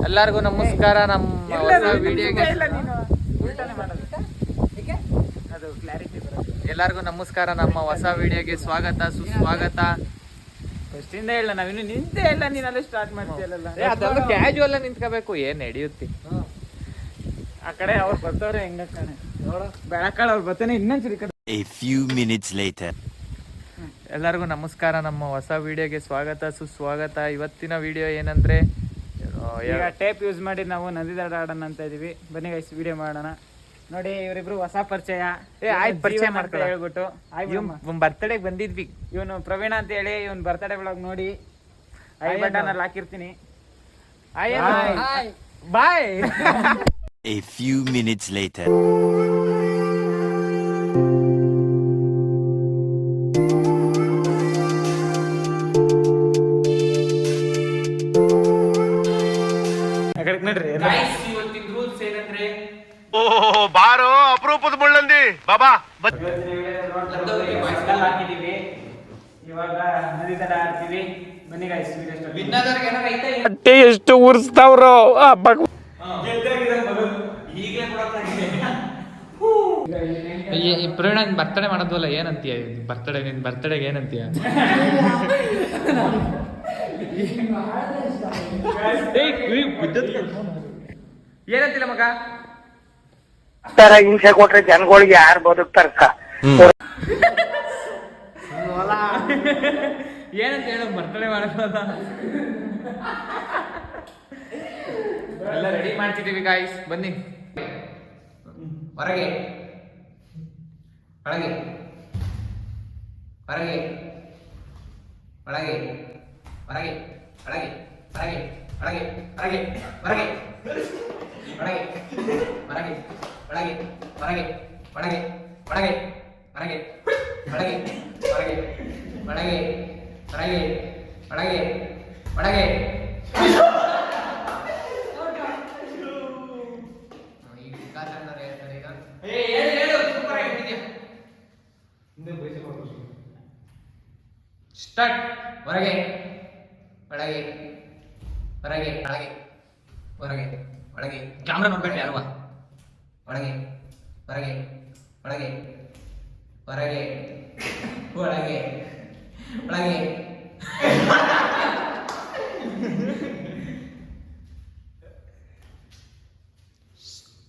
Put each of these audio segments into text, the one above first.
ಎಲ್ಲರಿಗೂ ನಮಸ್ಕಾರ. ನಮ್ಮ ಹೊಸ ವಿಡಿಯೋಗೆ ಎಲ್ಲರಿಗೂ ನಮಸ್ಕಾರ. ನಮ್ಮ ಹೊಸ ವಿಡಿಯೋಗೆ ಸ್ವಾಗತ ಸುಸ್ವಾಗತ. ಫಸ್ಟಿಂದ ಹೇಳ, ನಾವಿನ್ನು ನಿಂತೇ ಇಲ್ಲ, ನೀನಲ್ಲಿ ಸ್ಟಾರ್ಟ್ ಮಾಡ್ತೀಯಲ್ಲ. ಅದೆಲ್ಲ ಕ್ಯಾಜುವಲ್ ನಡೆಯುತ್ತೆ. ಏನ್ ನಡೆಯುತ್ತೆ ಆ ಕಡೆ ಅವ್ರು ಬರ್ತಾವ್ರೆ ಹೆಂಗ ಕಾಣೆ ಬೆಳಕಾಳ ಅವ್ರು ಬರ್ತಾನೆ ಇನ್ನೊಂದ್ಸರಿ ಕಡೆ. A few minutes later. ಎಲ್ಲರಿಗೂ ನಮಸ್ಕಾರ. ನಮ್ಮ ಹೊಸ ವಿಡಿಯೋಗೆ ಸ್ವಾಗತ ಸುಸ್ವಾಗತ. ಇವತ್ತಿನ ವಿಡಿಯೋ ಏನಂದ್ರೆ, ಈಗ ಟೇಪ್ ಯೂಸ್ ಮಾಡಿ ನಾವು ನದಿ ದಡ ಆಡೋಣ ಅಂತ ಇದೀವಿ. ಬನ್ನಿ ಗೈಸ್, ವಿಡಿಯೋ ಮಾಡೋಣ. ನೋಡಿ, ಇವರಿಬ್ರು ಹೊಸ ಪರಿಚಯ. ಆಯ್ತು, ಪರಿಚಯ ಮಾಡ್ಕೊಳ್ಳ ಹೇಳ್ಬಿಟ್ಟು ಬರ್ತಡೆಗೆ ಬಂದಿದ್ವಿ. ಇವನು ಪ್ರವೀಣ ಅಂತ ಹೇಳಿ, ಇವನ್ ಬರ್ತಡೇ ಬ್ಲಾಗ್ ನೋಡಿ ಐ ಬಟನ್ ಅಲ್ಲಿ ಹಾಕಿರ್ತೀನಿ. ಬಾಯ್. A few minutes later. ಇವತ್ತಿನ ರೂಲ್ಸ್ ಏನಂದ್ರೆ, ಬಾರೋ ಅಪರೂಪದ ಮುಳ್ಳಂದಿ ಬಾಬಾ ಹಾಕಿದೀವಿ. ಇವಾಗ ನದಿ ದಡ ಆಡ್ತೀವಿ. ಬನ್ನಿ ಗೈಸ್, ಹೊಟ್ಟೆ ಎಷ್ಟು ಉರ್ಸ್ತಾವ್ರೋ. ಪ್ರವೀಣ, ನಿನ್ ಬರ್ತಡೇ ಮಾಡೋದಲ್ಲ, ಏನಂತೀಯ? ನಿನ್ ಬರ್ತಡೆಗೆ ಏನಂತೀಯ? ಏನಂತಿಲ್ಲ ಮಗ? ಹಿಂಸೆ ಕೊಟ್ರೆ ಜನಗಳಿಗೆ ಯಾರು ಬದುಕ್ತಾರಕ್ಕ? ಏನಂತ ಹೇಳ? ಬರ್ತಡೇ ಮಾಡೋದ ಎಲ್ಲ ರೆಡಿ ಮಾಡ್ತಿದ್ದೀವಿ ಗಾಯ್ಸ್. ಬನ್ನಿ ಹೊರಗೆ, ಒಳಗೆ, ಹೊರಗೆ, ಒಳಗೆ, ಹೊರಗೆ, ಒಳಗೆ, ಹೊರಗೆ, ಒಳಗೆ, ಹೊರಗೆ, ಹೊರಗೆ, ಒಳಗೆ, ಹೊರಗೆ, ಒಳಗೆ, ಹೊರಗೆ, ಒಳಗೆ, ಒಳಗೆ, ಹೊರಗೆ, ಒಳಗೆ, ಹೊರಗೆ, ಒಳಗೆ, ಹೊರಗೆ, ಒಳಗೆ, ಒಳಗೆ. ಸ್ಟಾರ್ಟ್. ಹೊರಗೆ, ಒಳಗೆ, ಹೊರಗೆ, ಒಳಗೆ, ಹೊರಗೆ, ಒಳಗೆ. ಕ್ಯಾಮ್ರಾ ನೋಡ್ಬೇಡಿ ಯಾರುವ. ಒಳಗೆ, ಹೊರಗೆ, ಒಳಗೆ, ಹೊರಗೆ, ಒಳಗೆ, ಒಳಗೆ.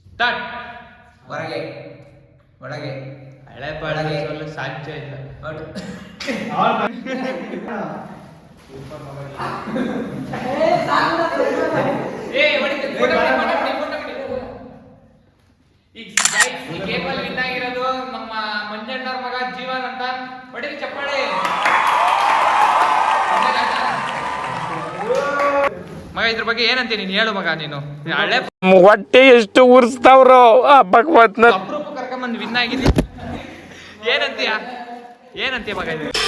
ಸ್ಟಾರ್ಟ್. ಹೊರಗೆ, ಒಳಗೆ, ಹಳೆ ಪಳಗೆ ಸಾಧ್ಯ ಇಲ್ಲ. ಈ ಗೇಮಲ್ಲಿ ವಿನ್ ಆಗಿರೋದು ನಮ್ಮ ಮಂಜಣ್ಣವ್ರ ಮಗ ಜೀವನ್ ಅಂತ. ಹೊಡಿರಿ ಚಪ್ಪಾಳೆ. ಮಗ, ಇದ್ರ ಬಗ್ಗೆ ಏನಂತೀಯ ನೀನು? ಹೇಳು ಮಗ. ನೀನು ಹಳೆ ಹೊಟ್ಟೆ ಎಷ್ಟು ಉರ್ಸ್ತಾವ್ರೋ ಅಪರೂಪ ಕರ್ಕೊಂಬಂದು ವಿನ್ ಆಗಿದ್ದೀನಿ. ಏನಂತೀಯ ಮಗ ಇದು?